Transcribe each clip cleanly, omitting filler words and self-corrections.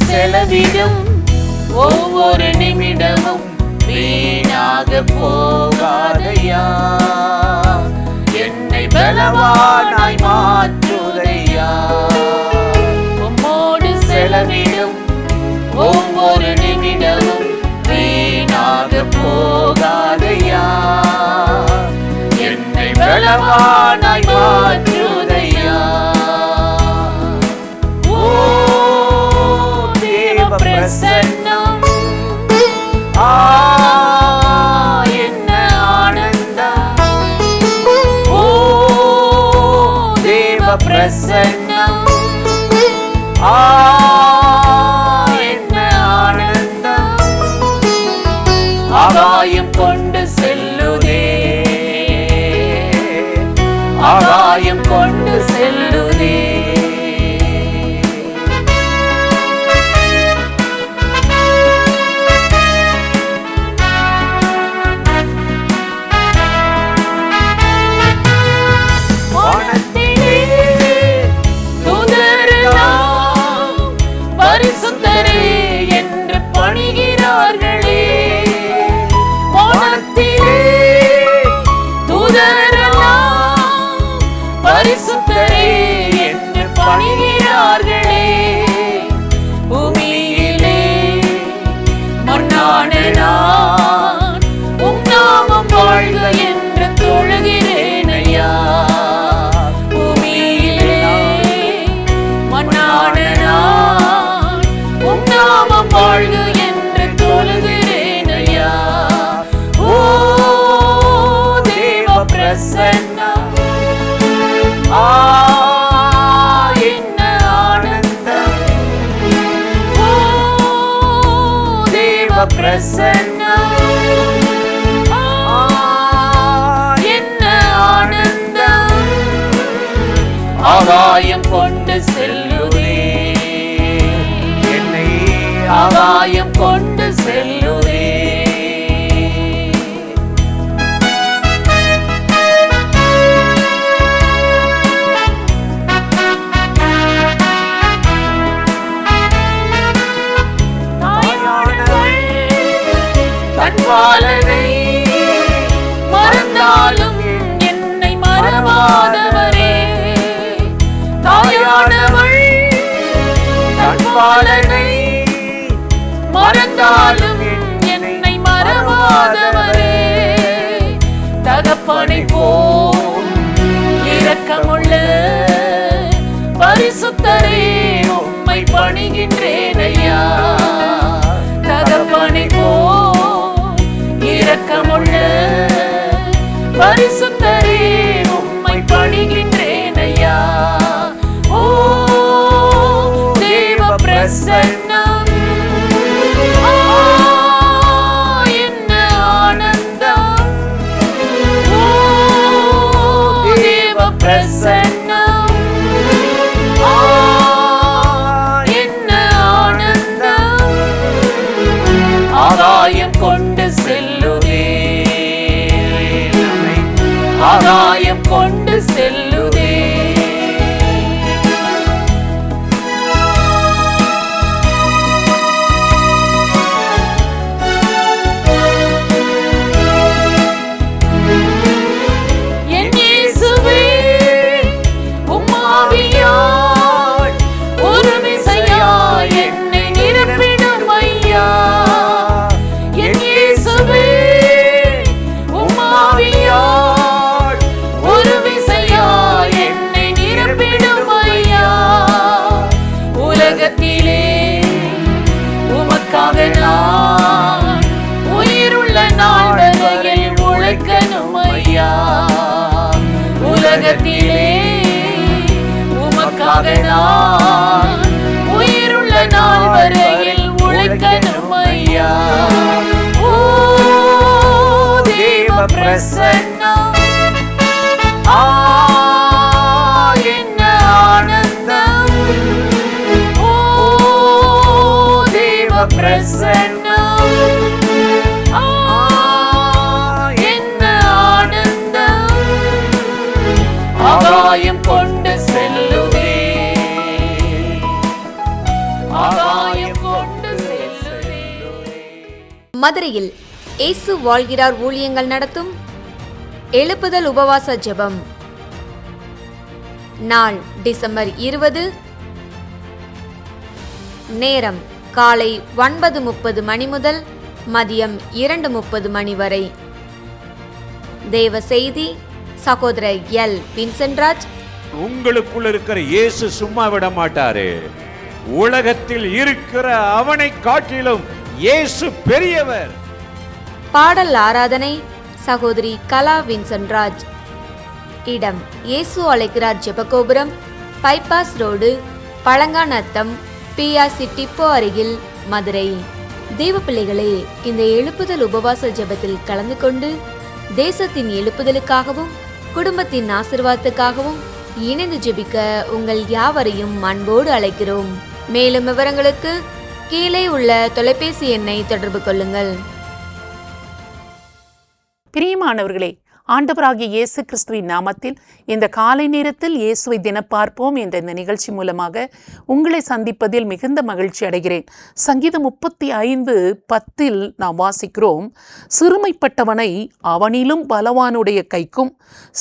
செலவிடும் ஒவ்வொரு நிமிடமும் வீணாக போகாதையா. என்னை பலவானாய் மாற்றுதையா. உம்மோடு செலவிடும் ஒவ்வொரு நிமிடமும் வீணாக போகாதையா. என்னை பலவானாய் மாற்றுதையா. ஓ தேவ பிரசன்னம், என்ன ஆனந்தம். ஓ தேவ பிரசன்னம், என்ன ஆனந்தம். ஆகாயம் கொண்டு செல்லுதே, ஆகாயம் கொண்டு செல்லுதே. பரிசுத்தரே என்று பணிகிறார்களே. வானத்திலே தூதரெல்லாம் பரிசுத்தரே என்று பணிகிறார்களே. பூமியிலே மண்ணான நான் உம் நாமம் வாழ்க என்று தொழுகிறேன் ஐயா. பூமியிலே மண்ணான நான் உம் நாமம் வாழ்க என்று தொழுகிறேன் ஐயா. ஓ தேவ பிரசன்னம், என்ன ஆனந்தம். ஓ தேவ பிரசன்னம், என்ன ஆனந்தம். ஆகாயம் கொண்டு செல்லுதே, என்னை ஆகாயம் கொண்டு செல்லுதே. தாயானவள் தன் பாலனை மறந்தாலும் என்னை மறவாதவரே. தாயானவள் தன் பாலனை மறந்தாலும் என்னை மறவாதவரே. தகப்பனை போல் இரக்கமுள்ள பரிசுத்தரே உம்மை பணிகின்றேன் ஐயா. தகப்பனை போல் இரக்கமுள்ள பரிசுத்தரே உம்மை பணிகின்றேன் ஐயா. ஓ தேவ பிரசன்னம், என்ன ஆனந்தம். ஓ தேவ பிரசன்னம், என்ன ஆனந்தம். ஆகாயம் கொண்டு செல்லுதே, ஆகாயம் கொண்டு செல்லுதே. உலகத்திலே உமக்காக நான் உயிருள்ள நாள் வரையில் உழைக்கணும் ஐயா. உலகத்திலே உமக்காக நான் உயிருள்ள நாள் வரையில் உழைக்கணும் ஐயா. ஓ தேவ பிரசன்னம், என்ன ஆனந்தம். ஓ தேவ பிரசன்னம், என்ன ஆனந்தம். ஆகாயம் கொண்டு செல்லுதே, ஆகாயம் மதுரையில் இயேசு வாழ்கிறார் ஊழியங்கள் நடத்தும் எழுப்புதல் உபவாச ஜெபம். நாள் டிசம்பர் 20. நேரம் காலை 9:30 மணி முதல் மதியம் 2:30 மணி வரை. தேவ செய்தி சகோதரர் எல். வின்சென்ட்ராஜ். உங்களுக்குள்ள இருக்கிற இயேசு சும்மா விட மாட்டாரு. உலகத்தில் இருக்கிற அவனை காட்டிலும் இயேசு பெரியவர். பாடல் ஆராதனை சகோதரி கலா வின்சென்ட்ராஜ். இடம் இயேசு அழைக்கிறார் Jebagopuram, bypass road, Palanganatham, PRC depot அருகில், மதுரை. தேவ பிள்ளைகளே, இந்த எழுப்புதல் உபவாச ஜெபத்தில் கலந்து கொண்டு தேசத்தின் எழுப்புதலுக்காகவும் குடும்பத்தின் ஆசீர்வாதத்துக்காகவும் இணைந்து ஜெபிக்க உங்கள் யாவரையும் அன்போடு அழைக்கிறோம். மேலும் விவரங்களுக்கு கீழே உள்ள தொலைபேசி எண்ணை தொடர்பு கொள்ளுங்கள். பிரியமானவர்களே, ஆண்டவராகிய இயேசு கிறிஸ்துவின் நாமத்தில் இந்த காலை நேரத்தில் இயேசுவை தினப்பார்ப்போம் என்ற இந்த நிகழ்ச்சி மூலமாக உங்களை சந்திப்பதில் மிகுந்த மகிழ்ச்சி அடைகிறேன். சங்கீதம் 35:10 நாம் வாசிக்கிறோம், சிறுமைப்பட்டவனை அவனிலும் பலவானுடைய கைக்கும்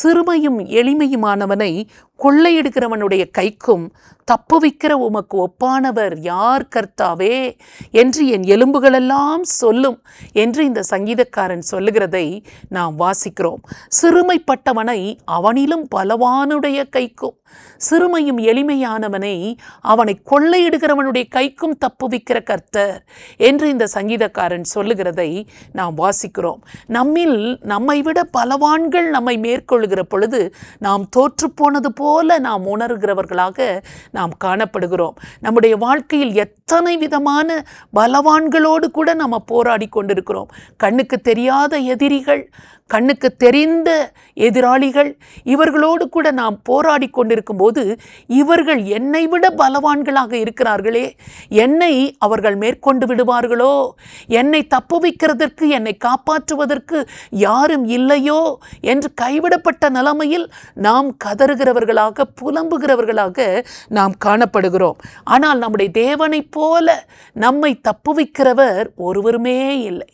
சிறுமையும் எளிமையுமானவனை கொள்ளையிடுகிறவனுடைய கைக்கும் தப்புவிக்கிற உமக்கு ஒப்பானவர் யார் கர்த்தாவே என்று என் எலும்புகளெல்லாம் சொல்லும் என்று இந்த சங்கீதக்காரன் சொல்லுகிறதை நாம் வாசிக்கிறோம். சிறுமைப்பட்டவனை அவனிலும் பலவானுடைய கைக்கும் சிறுமையும் எளிமையானவனை அவனை கொள்ளையிடுகிறவனுடைய கைக்கும் தப்புவிக்கிற கர்த்தர் என்று இந்த சங்கீதக்காரன் சொல்லுகிறதை நாம் வாசிக்கிறோம். நம்மை விட பலவான்கள் நம்மை மேற்கொள்ளுகிற பொழுது நாம் தோற்று போனது போல நாம் உணர்கிறவர்களாக நாம் காணப்படுகிறோம். நம்முடைய வாழ்க்கையில் எத்தனை விதமான பலவான்களோடு கூட நம்ம போராடி கொண்டிருக்கிறோம். கண்ணுக்கு தெரியாத எதிரிகள், கண்ணுக்கு தெரிந்த எதிராளிகள், இவர்களோடு கூட நாம் போராடி கொண்டிருக்கும் போது இவர்கள் என்னை விட பலவான்களாக இருக்கிறார்களே, என்னை அவர்கள் மேற்கொண்டு விடுவார்களோ, என்னை தப்புவிக்கிறதற்கு என்னை காப்பாற்றுவதற்கு யாரும் இல்லையோ என்று கைவிடப்பட்ட நிலைமையில் நாம் கதறுகிறவர்களாக புலம்புகிறவர்களாக நாம் காணப்படுகிறோம். ஆனால் நம்முடைய தேவனைப் போல நம்மை தப்புவிக்கிறவர் ஒருவருமே இல்லை.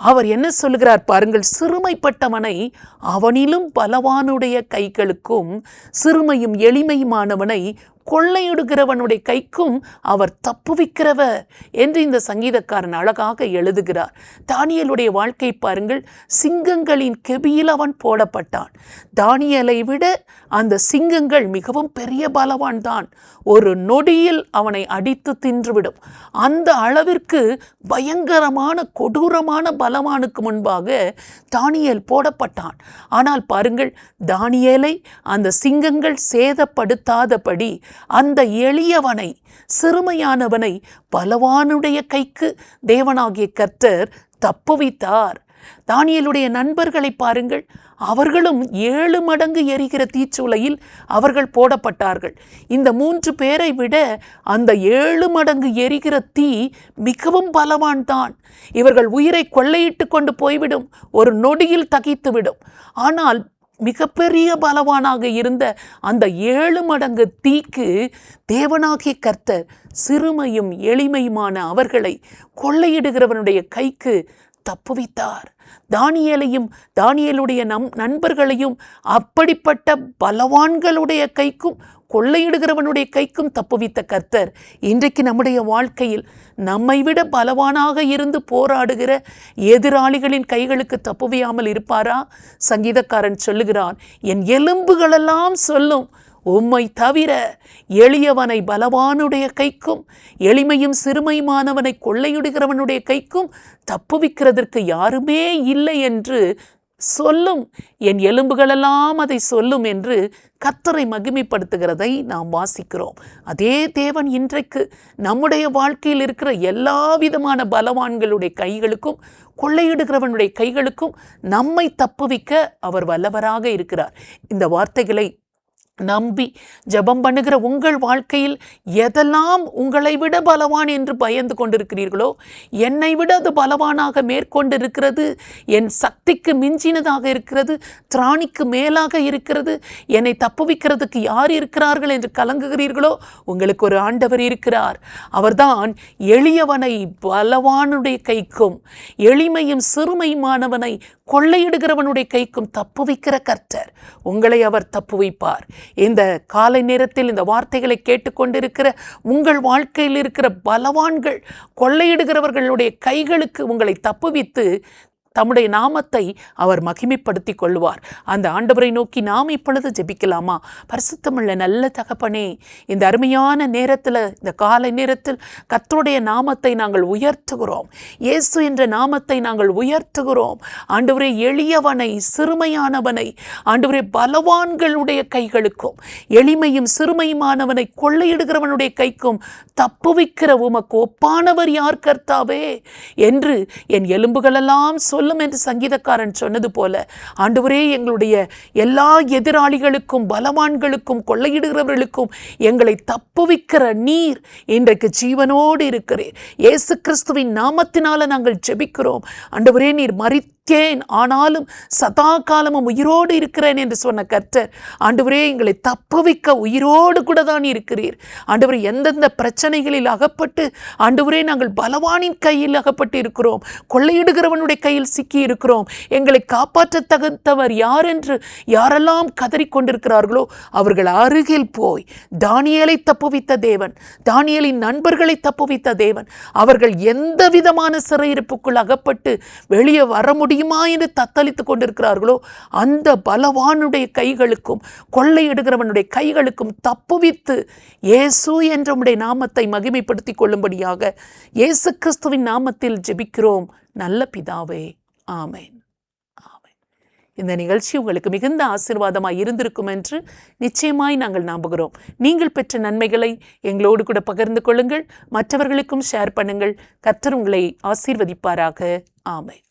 அவர் என்ன சொல்லுகிறார் பாருங்கள், சிறுமைப்பட்டவனை அவனிலும் பலவானுடைய கைகளுக்கும் சிறுமையும் எளிமையுமானவனை கொள்ளையிடுகிறவனுடைய கைக்கும் அவர் தப்புவிக்கிறவர் என்று இந்த சங்கீதக்காரன் அழகாக எழுதுகிறார். தானியேலுடைய வாழ்க்கை பாருங்கள், சிங்கங்களின் கெபியில் அவன் போடப்பட்டான். தானியேலை விட அந்த சிங்கங்கள் மிகவும் பெரிய பலவான் தான். ஒரு நொடியில் அவனை அடித்து தின்றுவிடும். அந்த அளவிற்கு பயங்கரமான கொடூரமான பலவானுக்கு முன்பாக தானியேல் போடப்பட்டான். ஆனால் பாருங்கள், தானியேலை அந்த சிங்கங்கள் சேதப்படுத்தாதபடி அந்த எளியவனை, சிறுமையானவனை பலவானுடைய கைக்கு தேவனாகிய கர்த்தர் தப்புவித்தார். தானியேலுடைய நண்பர்களை பாருங்கள், அவர்களும் 7 மடங்கு எரிகிற தீச்சூளையில் அவர்கள் போடப்பட்டார்கள். இந்த 3 பேரை விட அந்த 7 மடங்கு எரிகிற தீ மிகவும் பலவான் தான். இவர்கள் உயிரை கொள்ளையிட்டு கொண்டு போய்விடும், ஒரு நொடியில் தகித்துவிடும். ஆனால் மிகப்பெரிய பலவானாக இருந்த அந்த 7 மடங்கு தீக்கு தேவனாகிய கர்த்தர் சிறுமையும் எளிமையுமான அவர்களை கொள்ளையிடுகிறவனுடைய கைக்கு தப்புவித்தார். தானியேலையும் தானியேலுடைய நண்பர்களையும் அப்படிப்பட்ட பலவான்களுடைய கைக்கும் கொள்ளையிடுகிறவனுடைய கைக்கும் தப்புவித்த கர்த்தர் இன்றைக்கு நம்முடைய வாழ்க்கையில் நம்மை விட பலவானாக இருந்து போராடுகிற எதிராளிகளின் கைகளுக்கு தப்புவியாமல் இருப்பாரா? சங்கீதக்காரன் சொல்லுகிறான், என் எலும்புகளெல்லாம் சொல்லும், உம்மை தவிர எளியவனை பலவானுடைய கைக்கும் எளிமையும் சிறுமையுமானவனை கொள்ளையிடுகிறவனுடைய கைக்கும் தப்புவிக்கிறதற்கு யாருமே இல்லை என்று சொல்லும். என் எலும்புகளெல்லாம் அதை சொல்லும் என்று கர்த்தரை மகிமைப்படுத்துகிறதை நாம் வாசிக்கிறோம். அதே தேவன் இன்றைக்கு நம்முடைய வாழ்க்கையில் இருக்கிற எல்லா விதமான பலவான்களுடைய கைகளுக்கும் கொள்ளையிடுகிறவனுடைய கைகளுக்கும் நம்மை தப்புவிக்க அவர் வல்லவராக இருக்கிறார். இந்த வார்த்தைகளை நம்பி ஜெபம் பண்ணுகிற உங்கள் வாழ்க்கையில் எதெல்லாம் உங்களை விட பலவான் என்று பயந்து கொண்டிருக்கிறீர்களோ, என்னை விட அது பலவானாக மேற்கொண்டிருக்கிறது, என் சக்திக்கு மிஞ்சினதாக இருக்கிறது, திராணிக்கு மேலாக இருக்கிறது, என்னை தப்புவிக்கிறதுக்கு யார் இருக்கிறார்கள் என்று கலங்குகிறீர்களோ, உங்களுக்கு ஒரு ஆண்டவர் இருக்கிறார். அவர்தான் எளியவனை பலவானுடைய கைக்கும் எளிமையும் சிறுமையுமானவனை கொள்ளையிடுகிறவனுடைய கைக்கும் தப்புவிக்கிற கர்த்தர். உங்களை அவர் தப்புவிப்பார். இந்த காலை நேரத்தில் இந்த வார்த்தைகளை கேட்டுக்கொண்டிருக்கிற உங்கள் வாழ்க்கையில் இருக்கிற பலவான்கள், கொள்ளையிடுகிறவர்களுடைய கைகளுக்கு உங்களை தப்புவித்து தம்முடைய நாமத்தை அவர் மகிமைப்படுத்தி கொள்வார். அந்த ஆண்டவரை நோக்கி நாம் இப்பொழுது ஜெபிக்கலாமா? பரிசுத்தமுள்ள நல்ல தகப்பனே, இந்த அருமையான நேரத்தில், இந்த காலை நேரத்தில் கர்த்தருடைய நாமத்தை நாங்கள் உயர்த்துகிறோம். இயேசு என்ற நாமத்தை நாங்கள் உயர்த்துகிறோம். ஆண்டவரே, எளியவனை சிறுமையானவனை ஆண்டவரே பலவான்களுடைய கைகளுக்கும் எளிமையும் சிறுமையுமானவனை கொள்ளையிடுகிறவனுடைய கைக்கும் தப்புவிக்கிற உமக்கு ஒப்பானவர் யார் கர்த்தாவே என்று என் எலும்புகளெல்லாம் சொல்லும் என்று சங்கீதக்காரன் சொன்னது போல, ஆண்டவரே, எங்களுடைய எல்லா எதிராளிகளுக்கும் பலவான்களுக்கும் கொள்ளையிடுகிறவர்களுக்கும் எங்களை தப்புவிக்கிற நீர் இன்றைக்கு ஜீவனோடு இருக்கிறீர். இயேசு கிறிஸ்துவின் நாமத்தினால நாங்கள் ஜெபிக்கிறோம். ஆண்டவரே, நீர் ஆனாலும் சதா காலமும் உயிரோடு இருக்கிறேன் என்று சொன்ன கர்த்தர், ஆண்டவரே, எங்களை தப்புவிக்க உயிரோடு கூட தான் இருக்கிறீர். ஆண்டவரே, எந்தெந்த பிரச்சனைகளில் அகப்பட்டு ஆண்டவரே நாங்கள் பலவானின் கையில் அகப்பட்டு இருக்கிறோம், கொள்ளையிடுகிறவனுடைய கையில் சிக்கி இருக்கிறோம், எங்களை காப்பாற்ற தகுந்தவர் யார் என்று யாரெல்லாம் கதறிக்கொண்டிருக்கிறார்களோ அவர்கள் அருகில் போய் தானியேலை தப்புவித்த தேவன், தானியேலின் நண்பர்களை தப்புவித்த தேவன், அவர்கள் எந்த விதமான சிறையிருப்புக்குள் அகப்பட்டு வெளியே வர முடியுமா என்று தத்தளித்துக் கொண்டிருக்கிறார்களோ அந்த பலவானுடைய கைகளுக்கும் கொள்ளையிடுகிறவனுடைய கைகளுக்கும் தப்புவித்து இயேசு என்ற உம்முடைய நாமத்தை மகிமைப்படுத்திக் கொள்ளும்படியாக இயேசு கிறிஸ்துவின் நாமத்தில் ஜெபிக்கிறோம் நல்ல பிதாவே, ஆமென். இந்த நிகழ்ச்சி உங்களுக்கு மிகுந்த ஆசீர்வாதமாய் இருந்திருக்கும் என்று நிச்சயமாய் நாங்கள் நம்புகிறோம். நீங்கள் பெற்ற நன்மைகளை எங்களோடு கூட பகிர்ந்து கொள்ளுங்கள், மற்றவர்களுக்கும் ஷேர் பண்ணுங்கள். கர்த்தர் உங்களை ஆசீர்வதிப்பாராக. ஆமென்.